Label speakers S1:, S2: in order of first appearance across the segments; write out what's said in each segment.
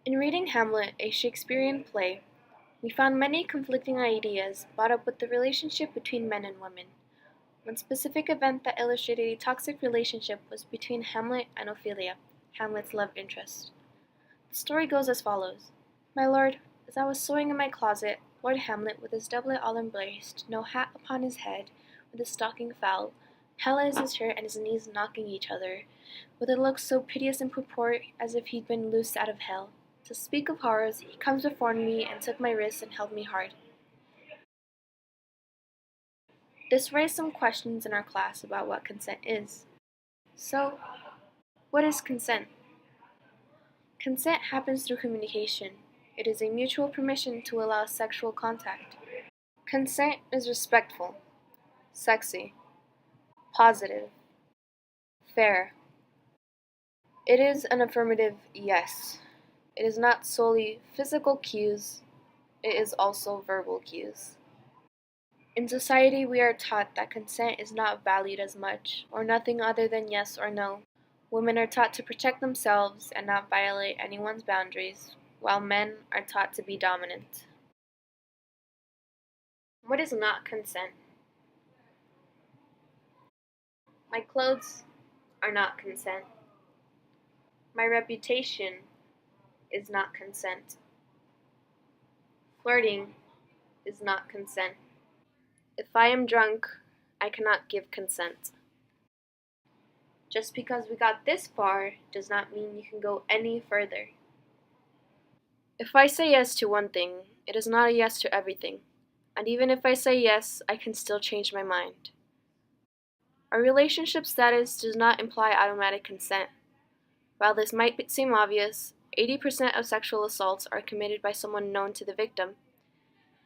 S1: In reading Hamlet, a Shakespearean play, we found many conflicting ideas brought up with the relationship between men and women. One specific event that illustrated a toxic relationship was between Hamlet and Ophelia, Hamlet's love interest. The story goes as follows. My lord, as I was sewing in my closet, Lord Hamlet, with his doublet all embraced, no hat upon his head, with his stocking foul, pale as his shirt and his knees knocking each other, with a look so piteous in purport as if he'd been loosed out of hell. To speak of horrors, he comes before me and took my wrist and held me hard. This raised some questions in our class about what consent is. So, what is consent? Consent happens through communication. It is a mutual permission to allow sexual contact. Consent is respectful, sexy, positive, fair. It is an affirmative yes. It is not solely physical cues, it is also verbal cues. In society, we are taught that consent is not valued as much, or nothing other than yes or no. Women are taught to protect themselves and not violate anyone's boundaries, while men are taught to be dominant. What is not consent? My clothes are not consent. My reputation is not consent. Flirting is not consent. If I am drunk, I cannot give consent. Just because we got this far does not mean you can go any further. If I say yes to one thing, it is not a yes to everything. And even if I say yes, I can still change my mind. Our relationship status does not imply automatic consent. While this might seem obvious, 80% of sexual assaults are committed by someone known to the victim.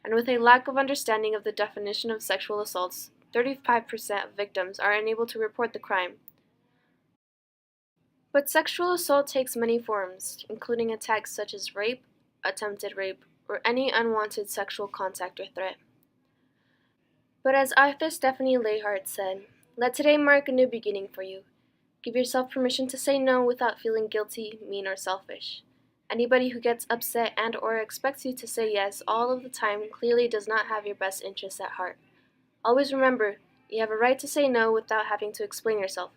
S1: And with a lack of understanding of the definition of sexual assaults, 35% of victims are unable to report the crime. But sexual assault takes many forms, including attacks such as rape, attempted rape, or any unwanted sexual contact or threat. But as author Stephanie Lehart said, let today mark a new beginning for you. Give yourself permission to say no without feeling guilty, mean, or selfish. Anybody who gets upset and/or expects you to say yes all of the time clearly does not have your best interests at heart. Always remember, you have a right to say no without having to explain yourself.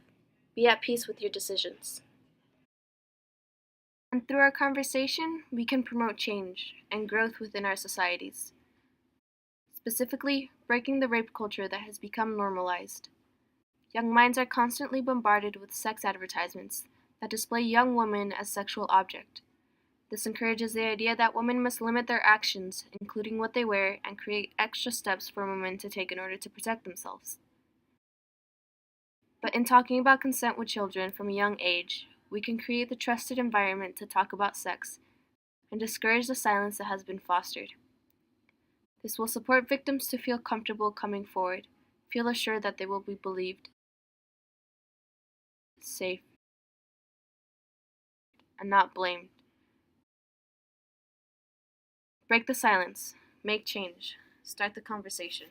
S1: Be at peace with your decisions. And through our conversation, we can promote change and growth within our societies. Specifically, breaking the rape culture that has become normalized. Young minds are constantly bombarded with sex advertisements that display young women as sexual object. This encourages the idea that women must limit their actions, including what they wear, and create extra steps for women to take in order to protect themselves. But in talking about consent with children from a young age, we can create the trusted environment to talk about sex and discourage the silence that has been fostered. This will support victims to feel comfortable coming forward, feel assured that they will be believed, safe, and not blamed. Break the silence, make change, start the conversation.